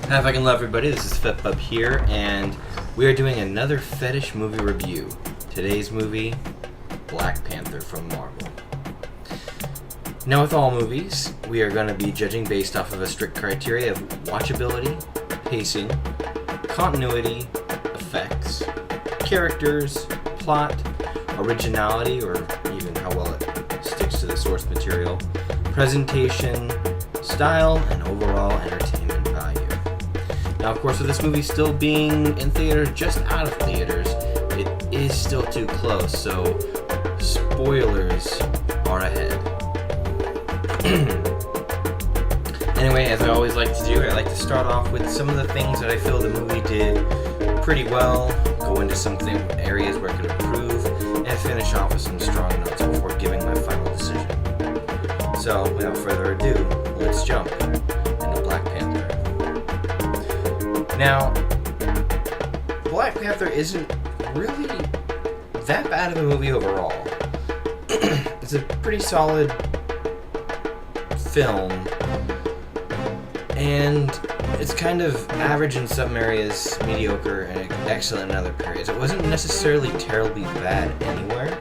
Hi, fucking love everybody. This is Fett here, and we are doing another Fett-ish movie review. Today's movie, Black Panther from Marvel. Now, with all movies, we are going to be judging based off of a strict criteria of watchability, pacing, continuity, effects, characters, plot, originality, or even how well it sticks to the source material, presentation, style, and overall entertainment value. Now, of course, with this movie still being in theaters, just out of theaters, it is still too close, so spoilers are ahead. Anyway, as I always like to do, I like to start off with some of the things that I feel the movie did pretty well, go into some areas where it could improve, and finish off with some strong notes before giving my final decision. So, without further ado, let's jump into Black Panther. Now, Black Panther isn't really that bad of a movie overall. It's a pretty solid film, and it's kind of average in some areas, mediocre, and excellent in other areas. It wasn't necessarily terribly bad anywhere.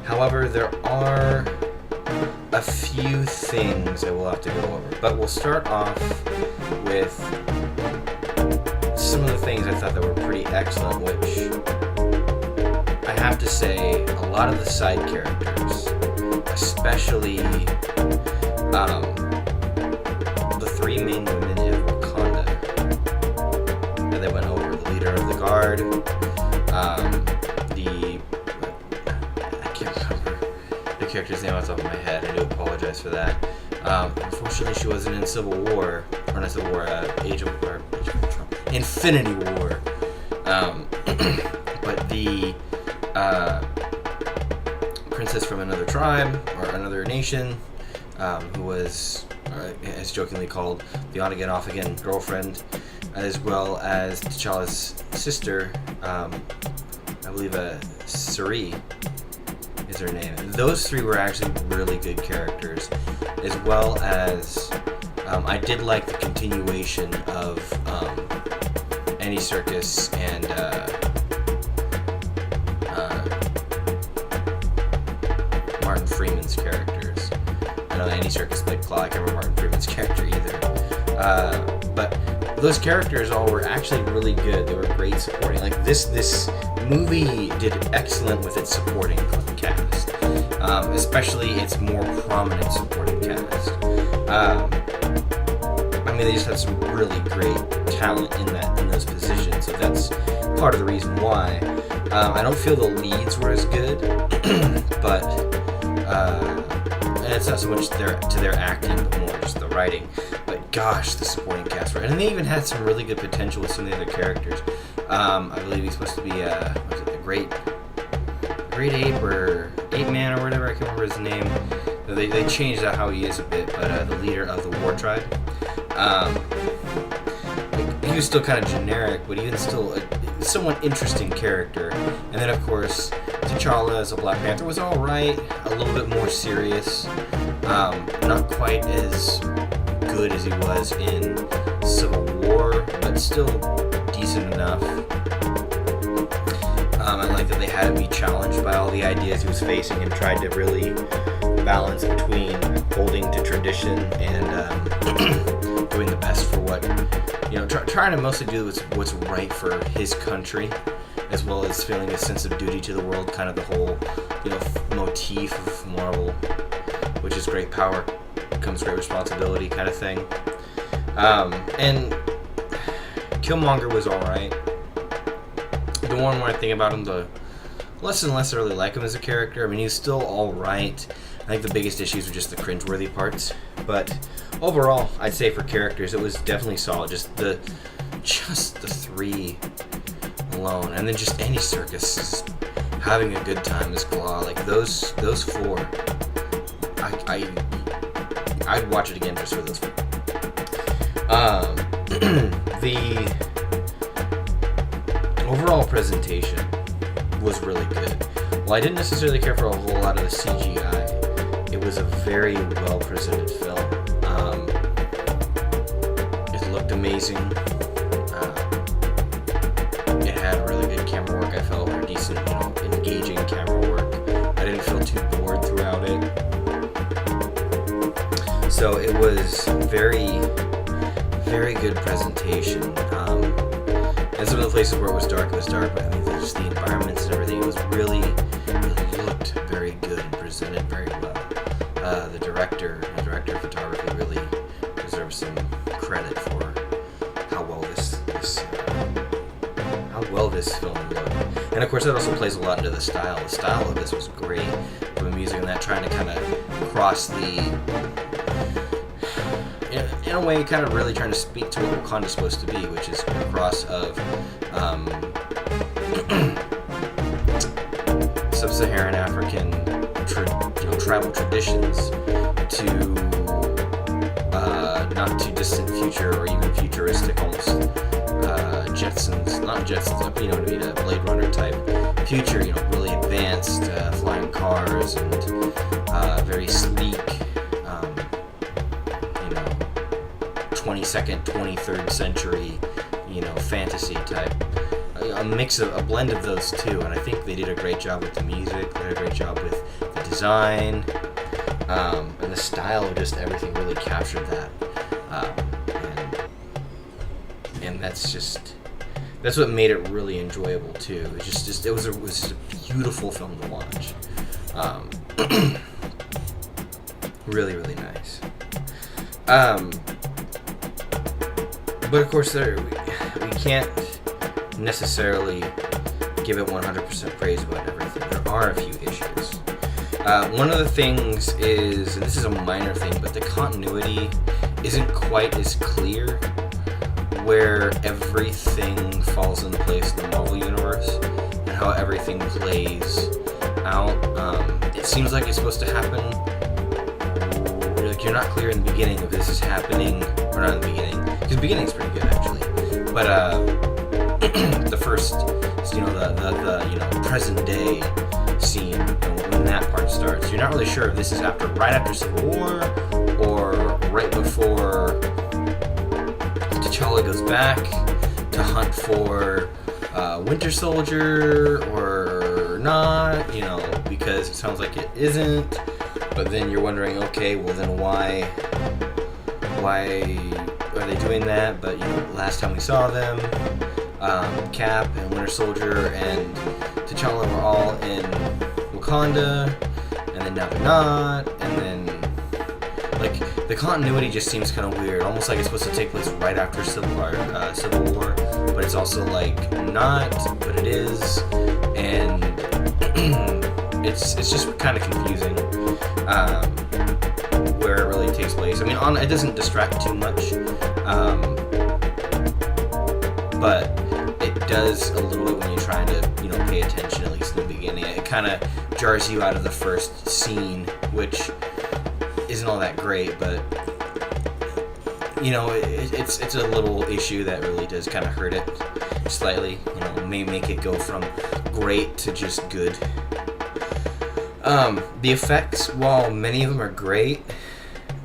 However, there are a few things I will have to go over, but we'll start off with some of the things I thought that were pretty excellent, which I have to say, a lot of the side characters, especially the three main women in Wakanda that they went over, the leader of the guard, I can't remember the character's name off the top of my head. I do apologize for that. Unfortunately, she wasn't in Civil War, or not Civil War, Infinity War. But the princess from another tribe, or another nation, who was, as jokingly called, the on-again-off-again girlfriend, as well as T'Challa's sister, I believe Shuri is her name. Those three were actually really good characters, as well as I did like the continuation of Andy Serkis and Martin Freeman's characters. I know Andy Serkis played Claw. I can't remember Martin Freeman's character either. But those characters all were actually really good. They were great supporting. Like this movie did excellent with its supporting cast, especially its more prominent supporting cast. I mean, they just had some really great talent in those positions, so that's part of the reason why. I don't feel the leads were as good, but and it's not so much to their acting, but more just the writing. But gosh, the supporting cast were, and they even had some really good potential with some of the other characters. I believe he's supposed to be was it the Great Ape or Ape Man or whatever, I can't remember his name. They changed out how he is a bit, but the leader of the War Tribe. He was still kind of generic, but even still a somewhat interesting character. And then, of course, T'Challa as a Black Panther was alright, a little bit more serious, not quite as good as he was in Civil War, but still decent enough. I like that they had him be challenged by all the ideas he was facing and tried to really balance between holding to tradition and doing the best for what, trying to mostly do what's right for his country, as well as feeling a sense of duty to the world, kind of the whole, motif of Marvel, which is great power comes great responsibility kind of thing. And Killmonger was alright. The more and more I think about him, the less and less I really like him as a character. I mean, he's still alright. I think the biggest issues were just the cringeworthy parts. But overall, I'd say for characters, it was definitely solid. Just the three alone, and then just Andy Serkis is having a good time as Claw. Like those four, I'd watch it again just for those four. The overall presentation was really good. While I didn't necessarily care for a whole lot of the CGI, it was a very well presented film. It looked amazing. amazing. It had really good camera work. I felt, or decent, engaging camera work. I didn't feel too bored throughout it. So it was very, very good presentation. And some of the places where it was dark, but I mean, just the environments and everything, it looked very good and presented very well. The director of photography really deserves some credit for how well this film looked. And of course, that also plays a lot into the style. The style of this was great. The music and that, trying to kind of cross in a way, kind of really trying to speak to what Wakanda's supposed to be, which is a cross of sub-Saharan African tribal traditions to not too distant future, or even futuristic, almost not Jetsons, but a Blade Runner type future. Really advanced flying cars and very sleek. 22nd, 23rd century, fantasy type. A blend of those two, and I think they did a great job with the music. They did a great job with the design, and the style of just everything really captured that. And that's what made it really enjoyable too. It was just a beautiful film to watch. Really, really nice. But of course, we can't necessarily give it 100% praise about everything. There are a few issues. One of the things is, and this is a minor thing, but the continuity isn't quite as clear where everything falls into place in the Marvel Universe and how everything plays out. It seems like it's supposed to happen. You're not clear in the beginning if this is happening, or not in the beginning, because the beginning's pretty good actually, but the first, the present day scene, when that part starts, you're not really sure if this is right after Civil War, or right before T'Challa goes back to hunt for Winter Soldier, or not, because it sounds like it isn't. But then you're wondering, okay, well then why are they doing that? But last time we saw them, Cap and Winter Soldier and T'Challa were all in Wakanda, and then now they're not, and then the continuity just seems kind of weird, almost like it's supposed to take place right after Civil War, but it's also not, but it is, and it's just kind of confusing. Where it really takes place. I mean, it doesn't distract too much, but it does a little bit when you're trying to, pay attention, at least in the beginning. It kind of jars you out of the first scene, which isn't all that great, but, it's a little issue that really does kind of hurt it slightly. May make it go from great to just good. The effects, while many of them are great,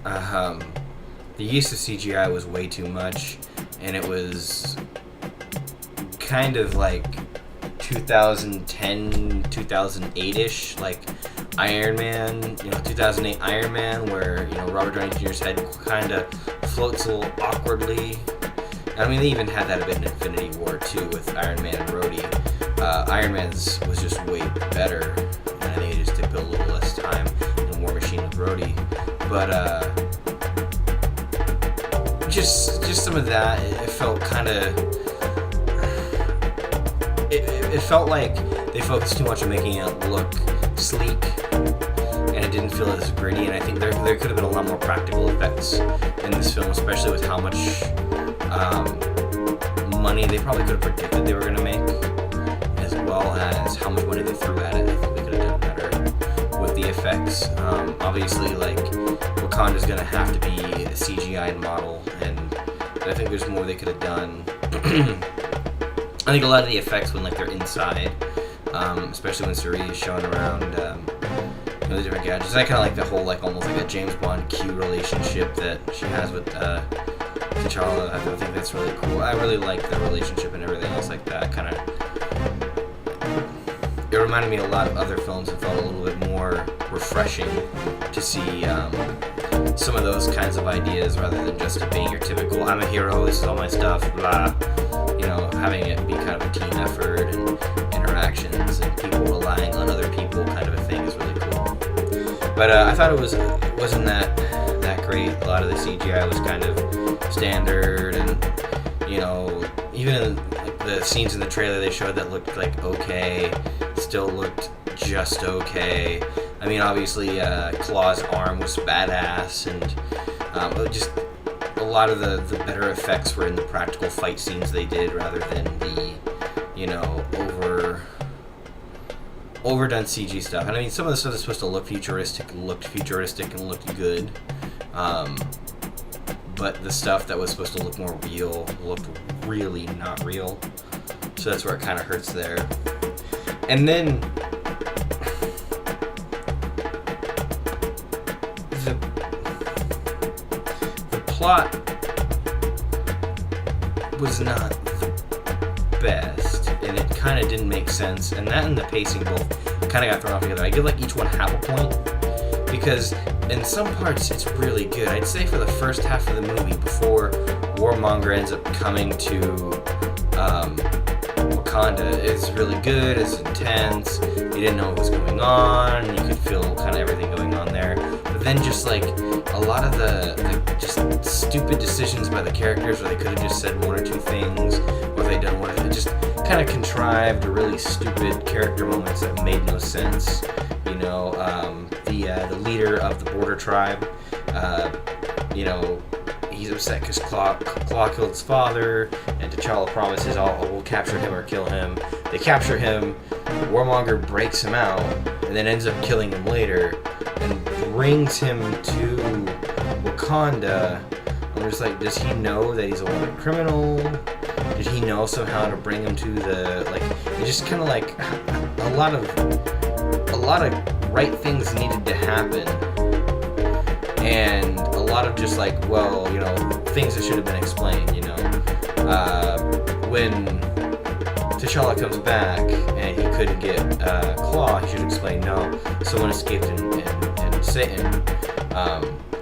the use of CGI was way too much, and it was kind of like 2010, 2008-ish, like Iron Man, 2008 Iron Man, where, Robert Downey Jr.'s head kind of floats a little awkwardly. I mean, they even had that a bit in Infinity War, too, with Iron Man and Rhodey. Iron Man's was just way better. I think it just took a little less time in War Machine with Rhodey, but just some of that, it felt kind of, it felt like they focused too much on making it look sleek, and it didn't feel as gritty. And I think there could have been a lot more practical effects in this film, especially with how much money they probably could have predicted they were going to make, as well as how much money they threw at it. I think they could have done better with the effects. Obviously, Wakanda's gonna have to be a CGI model, and I think there's more they could have done. I think a lot of the effects when they're inside, especially when Suri is showing around, the different gadgets. And I kind of like the whole almost like a James Bond Q relationship that she has with T'Challa. I think that's really cool. I really like the relationship and everything else like that. Kind of, it reminded me a lot of other films and felt a little bit more refreshing to see some of those kinds of ideas rather than just being your typical "I'm a hero, this is all my stuff," blah. You know, having it be kind of a team effort and interactions and people relying on other people kind of a thing is really cool. But I thought it wasn't that great. A lot of the CGI was kind of standard, and you know, even in the scenes in the trailer they showed that looked like okay, still looked just okay. I mean, obviously, Claw's arm was badass, and just a lot of the better effects were in the practical fight scenes they did rather than the, you know, overdone CG stuff. And I mean, some of the stuff that's supposed to look futuristic looked futuristic and looked good. But the stuff that was supposed to look more real looked really not real. So that's where it kind of hurts there. And then the plot was not the best, and it kind of didn't make sense. And that and the pacing both kind of got thrown off together. I give like each one half a point, because in some parts it's really good. I'd say for the first half of the movie, before Warmonger ends up coming to Wakanda, it's really good, it's intense, you didn't know what was going on, you could feel kind of everything going on there. But then just like a lot of the just stupid decisions by the characters where they could have just said one or two things, or they done one or two, just kind of contrived or really stupid character moments that made no sense. You know, the leader of the border tribe, you know, he's upset because Claw killed his father, and T'Challa promises, we'll capture him or kill him. They capture him, Warmonger breaks him out, and then ends up killing him later, and brings him to Wakanda. I'm just like, does he know that he's a wanted criminal? Did he know somehow to bring him to the, like, it's just kind of like a lot of right things needed to happen, and a lot of just like, well, you know, things that should have been explained, you know. When T'Challa comes back and he couldn't get Claw, he should explain, no, someone escaped and Satan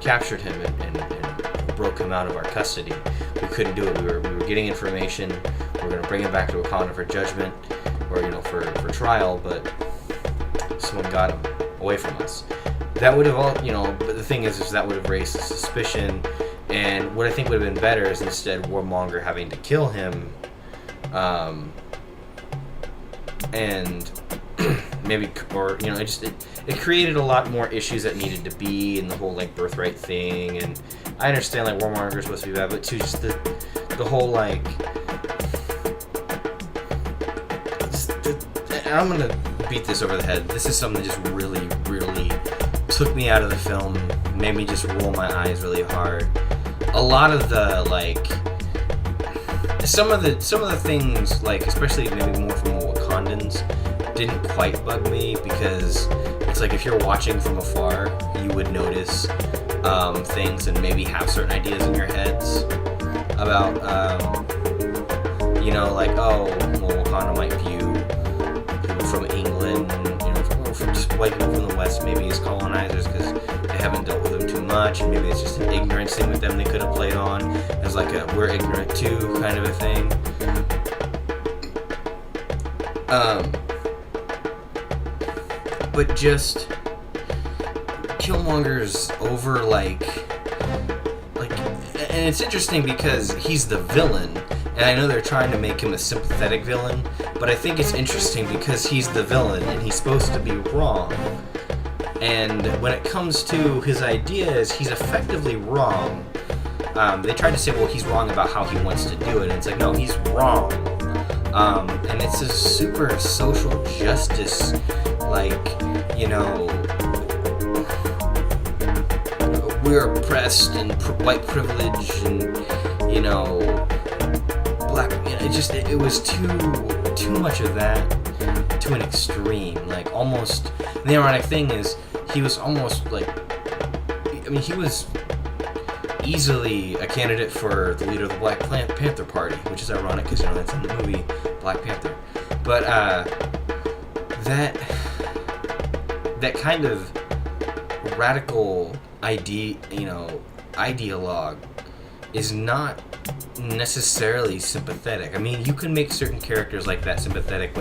captured him and broke him out of our custody. We couldn't do it. We were getting information. We were going to bring him back to Wakanda for judgment, or, you know, for trial, but someone got him away from us. That would have all, you know, but the thing is that would have raised suspicion, and what I think would have been better is instead Warmonger having to kill him, and maybe, or, you know, it created a lot more issues that needed to be, and the whole, like, birthright thing, and I understand, like, Warmonger's supposed to be bad, but too, just the whole, like, I'm gonna beat this over the head. This is something that just really, really took me out of the film, made me just roll my eyes really hard. A lot of the, like, some of the things, like, especially maybe more from Wakandans, didn't quite bug me, because it's like if you're watching from afar, you would notice things and maybe have certain ideas in your heads about, you know, like, oh, well, Wakanda might view people from England, you know, from just white people from the West, maybe as colonizers, because they haven't dealt with them too much, and maybe it's just an ignorance thing with them they could have played on as like a we're ignorant too kind of a thing. But just Killmonger's over, like, and it's interesting because he's the villain, and I know they're trying to make him a sympathetic villain, but I think it's interesting because he's the villain and he's supposed to be wrong. And when it comes to his ideas, he's effectively wrong. They tried to say, well, he's wrong about how he wants to do it, and it's like, no, he's wrong. And it's a super social justice, like, you know, we're oppressed and white privilege and, you know, black, you know, it was too much of that to an extreme. Like, almost, and the ironic thing is, he was almost like, I mean, he was easily a candidate for the leader of the Black Panther Party, which is ironic because, you know, that's in the movie Black Panther. But that kind of radical ideologue is not necessarily sympathetic. I mean, you can make certain characters like that sympathetic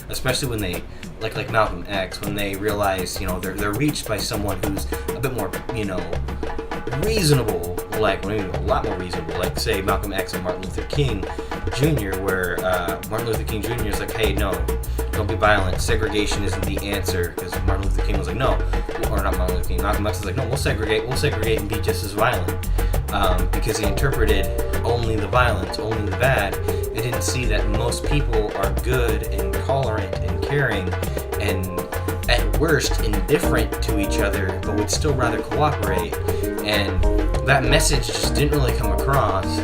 especially when they, like Malcolm X, when they realize, you know, they're reached by someone who's a bit more, you know, reasonable, like, a lot more reasonable, like, say, Malcolm X and Martin Luther King Jr., where Martin Luther King Jr. is like, hey, no, don't be violent, segregation isn't the answer, because Martin Luther King was like, no, or not Martin Luther King, Malcolm X was like, no, we'll segregate and be just as violent, because he interpreted only the violence, only the bad, and didn't see that most people are good and tolerant and caring, and at worst indifferent to each other, but would still rather cooperate. And that message just didn't really come across.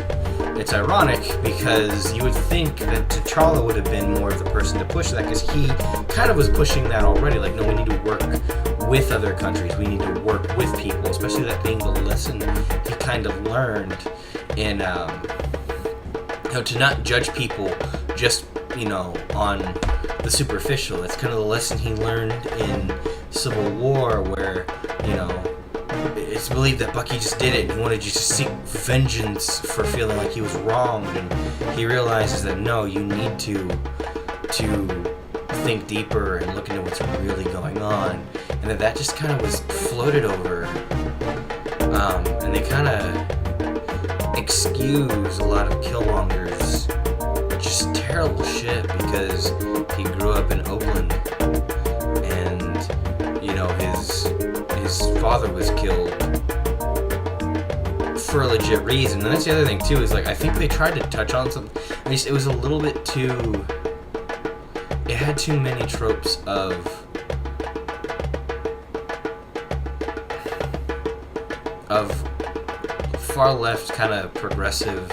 It's ironic because you would think that T'Challa would have been more of the person to push that, because he kind of was pushing that already. Like, no, we need to work with other countries. We need to work with people, especially that being the lesson he kind of learned in, to not judge people just, on the superficial. That's kind of the lesson he learned in Civil War, where, it's believed that Bucky just did it and he wanted to just seek vengeance for feeling like he was wronged, and he realizes that no, you need to think deeper and look into what's really going on, and that just kind of was floated over, and they kind of excuse a lot of Killmonger's just terrible shit because he grew up in Oakland, and his father was killed for a legit reason. And that's the other thing too, is like, I think they tried to touch on something, at least it was a little bit too, it had too many tropes of far left kind of progressive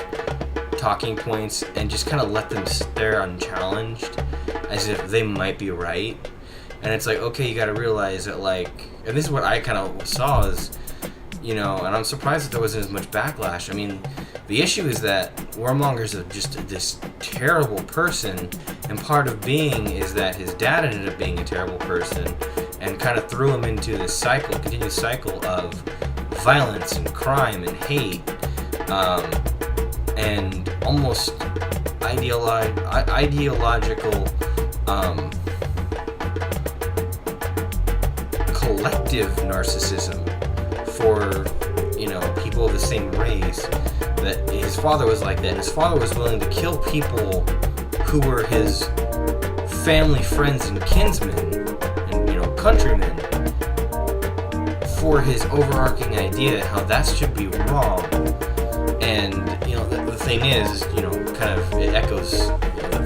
talking points, and just kind of let them sit there unchallenged as if they might be right. And it's like, okay, you gotta realize that, like, and this is what I kind of saw is, and I'm surprised that there wasn't as much backlash. I mean, the issue is that Warmonger's just this terrible person, and part of being is that his dad ended up being a terrible person, and kind of threw him into this continuous cycle of violence and crime and hate, and almost ideological, collective narcissism for, people of the same race. That his father was like that. His father was willing to kill people who were his family, friends, and kinsmen, and, countrymen, for his overarching idea how that should be wrong. And, the thing is, kind of, it echoes,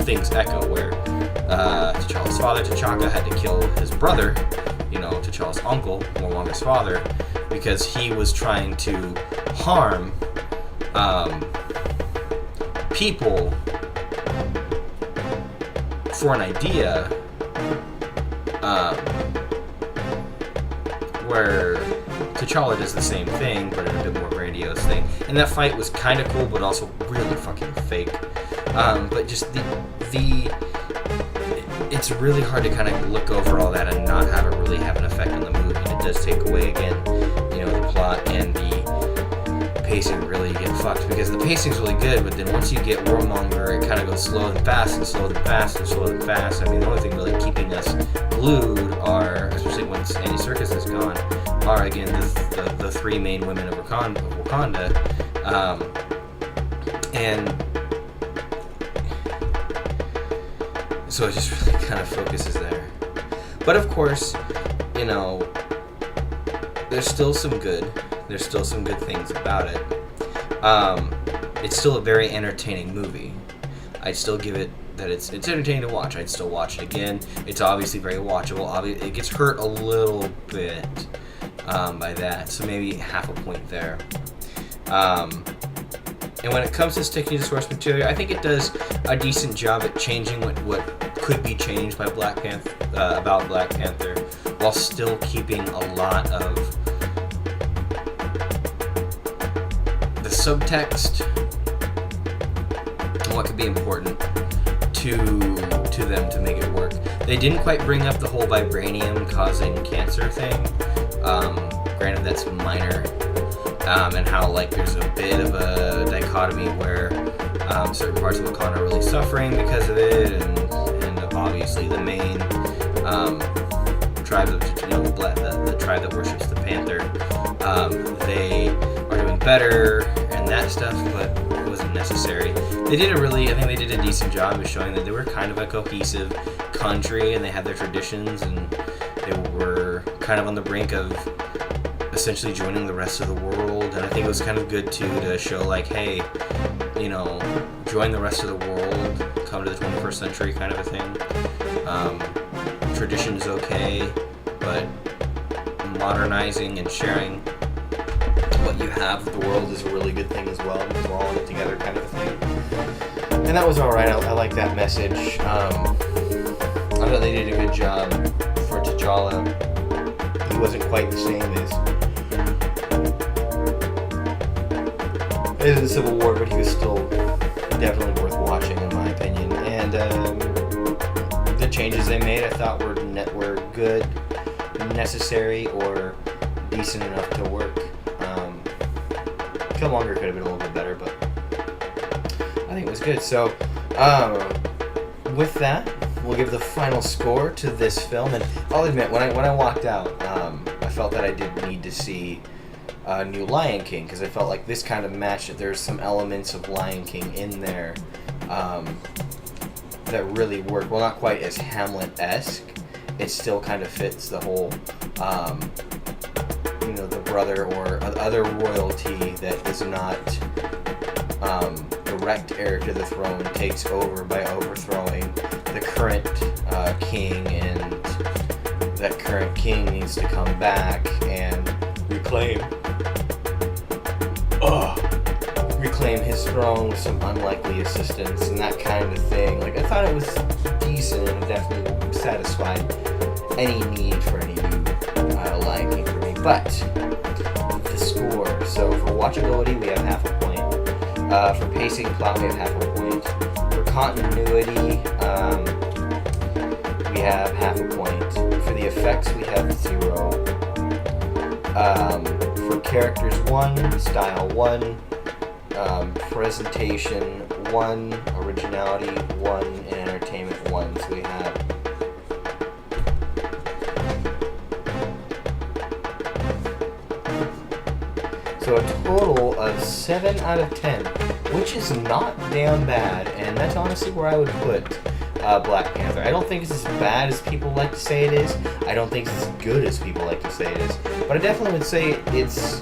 things echo where T'Challa's father, T'Chaka, had to kill his brother, T'Challa's uncle, Warmonger's father, because he was trying to harm people for an idea, where T'Challa does the same thing, but in a bit more grandiose thing. And that fight was kind of cool, but also really fucking fake. But just it's really hard to kind of look over all that and not have it really have an effect on the movie. And it does take away, again, the plot and the pacing really get fucked, because the pacing's really good, but then once you get Warmonger, it kind of goes slow and fast and slow and fast and slow and fast. I mean, the only thing really keeping us glued are, especially once Andy Serkis is gone, are again the three main women of Wakanda, and so it just really kind of focuses there. But of course, there's still some good things about it. It's still a very entertaining movie. I'd still give it that it's entertaining to watch. I'd still watch it again. It's obviously very watchable. It gets hurt a little bit by that, so maybe half a point there. And when it comes to sticking to source material, I think it does a decent job at changing what could be changed by Black Panther, about Black Panther, while still keeping a lot of subtext and what could be important to them to make it work. They didn't quite bring up the whole vibranium causing cancer thing. Granted, that's minor, and how like there's a bit of a dichotomy where certain parts of Wakanda are really suffering because of it, and obviously the main tribe of the tribe that worships the Panther, they are doing better and that stuff, but it wasn't necessary. I think they did a decent job of showing that they were kind of a cohesive country and they had their traditions and they were kind of on the brink of essentially joining the rest of the world. And I think it was kind of good too to show like, hey, you know, join the rest of the world, come to the 21st century kind of a thing. Tradition is okay, but modernizing and sharing what you have with the world is a really good thing as well, because we're all in it together kind of a thing. And that was alright. I like that message. I thought they did a good job for T'Challa. He wasn't quite the same as in Civil War, but he was still definitely worth watching in my opinion. And the changes they made I thought were good, necessary, or decent enough to work. Killmonger could have been a little bit better, but I think it was good. So, with that, we'll give the final score to this film. And I'll admit, when I walked out, I felt that I did need to see a new Lion King, because I felt like this kind of matched it. There's some elements of Lion King in there that really work. Well, not quite as Hamlet-esque. It still kind of fits the whole, the brother or other royalty that is not direct heir to the throne takes over by overthrowing the current king, and that current king needs to come back and reclaim his throne with some unlikely assistance and that kind of thing. Like, I thought it was decent and definitely satisfied any need for any new Lion King for me. But the score. So for watchability, we have half a point. For pacing and plot, we have half a point. For continuity, we have half a point. For the effects, we have 0. For characters, 1. Style, 1. Presentation, 1. Originality, 1. And entertainment, 1. So we have so a total of 7 out of 10, which is not damn bad, and that's honestly where I would put Black Panther. I don't think it's as bad as people like to say it is. I don't think it's as good as people like to say it is. But I definitely would say it's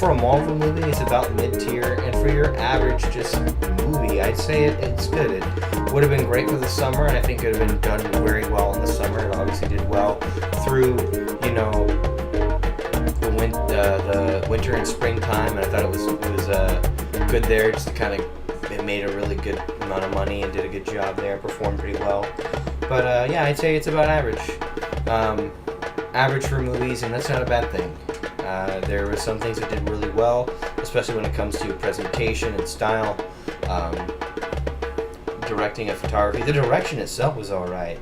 for a Marvel movie, it's about mid-tier, and for your average just movie, I'd say it's good. It would have been great for the summer, and I think it would have been done very well in the summer. It obviously did well through, the winter and springtime, and I thought it was good there, just to kind of, it made a really good amount of money and did a good job there, performed pretty well. But yeah, I'd say it's about average. Average for movies, and that's not a bad thing. There were some things that did really well, especially when it comes to presentation and style, directing and photography. The direction itself was alright.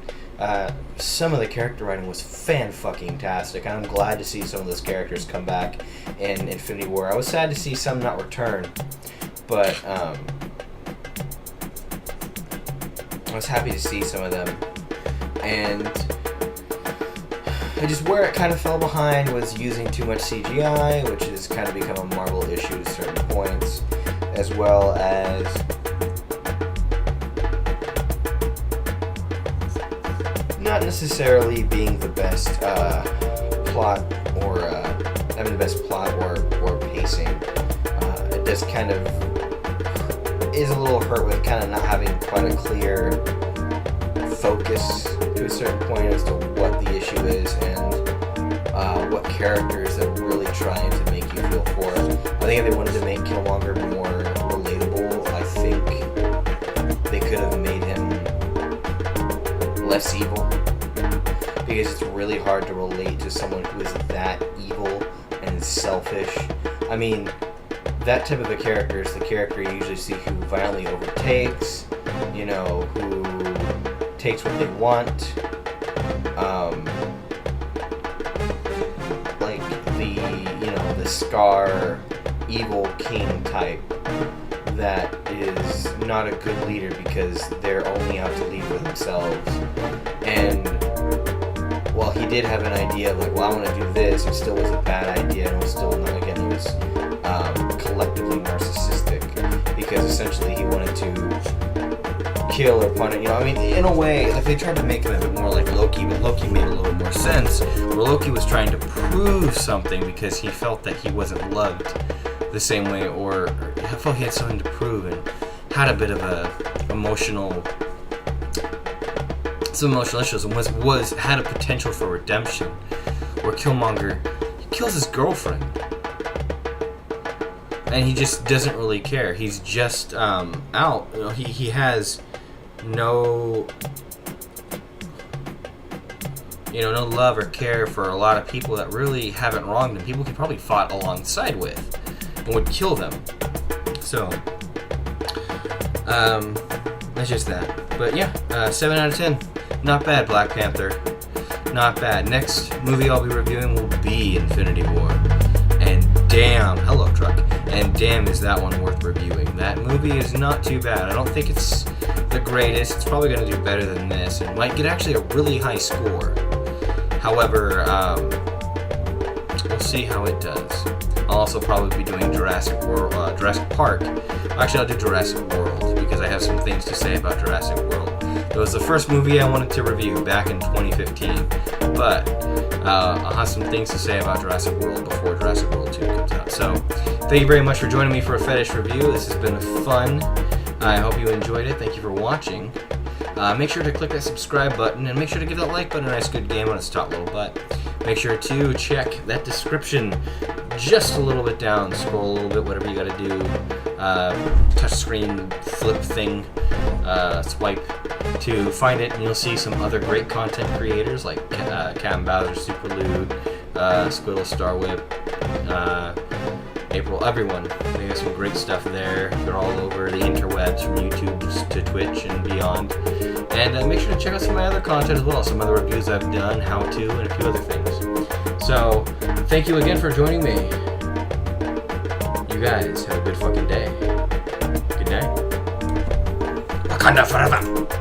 Some of the character writing was fan-fucking-tastic, and I'm glad to see some of those characters come back in Infinity War. I was sad to see some not return, but I was happy to see some of them. And where it kind of fell behind was using too much CGI, which has kind of become a Marvel issue at certain points, as well as not necessarily being the best plot or having the best plot or pacing. It just kind of is a little hurt with kind of not having quite a clear focus to a certain point as to what the issue is and what characters they're really trying to make you feel for. I think if they wanted to make Killmonger more relatable, I think they could have made him less evil, because it's really hard to relate to someone who is that evil and selfish. I mean, that type of a character is the character you usually see who violently overtakes, you know, who takes what they want, like the Scar evil king type that is not a good leader because they're only out to lead for themselves. And while he did have an idea of like, well, I want to do this, it still was a bad idea, and it was still, again, it was collectively narcissistic, because essentially he wanted to kill or punish, I mean, in a way, like they tried to make him a bit more like Loki, but Loki made a little more sense, where Loki was trying to prove something because he felt that he wasn't loved the same way, or I felt he had something to prove and had a bit of some emotional issues, and had a potential for redemption, where Killmonger, he kills his girlfriend, and he just doesn't really care. He's just out. He has no no love or care for a lot of people that really haven't wronged him. People he probably fought alongside with and would kill them. So that's just that. But yeah, 7 out of 10. Not bad, Black Panther. Not bad. Next movie I'll be reviewing will be Infinity War. And damn, hello truck. And damn, is that one worth reviewing. That movie is not too bad. I don't think it's the greatest. It's probably going to do better than this. It might get actually a really high score. However, we'll see how it does. I'll also probably be doing Jurassic Park. Actually, I'll do Jurassic World, because I have some things to say about Jurassic World. It was the first movie I wanted to review back in 2015, but I'll have some things to say about Jurassic World before Jurassic World 2 comes out. So, thank you very much for joining me for a Fett-ish review. This has been fun. I hope you enjoyed it. Thank you for watching. Make sure to click that subscribe button, and make sure to give that like button a nice good game on its top little butt. Make sure to check that description just a little bit down, scroll a little bit, whatever you gotta do. Touch screen flip thing, swipe to find it, and you'll see some other great content creators like CapnBowser, Superlude, Squiddle, Starwhip, April, everyone. They got some great stuff there. They're all over the interwebs, from YouTube to Twitch and beyond. And make sure to check out some of my other content as well, some other reviews I've done, how-to, and a few other things. So, thank you again for joining me. You guys have a good fucking day. Good night. Wakanda Forever!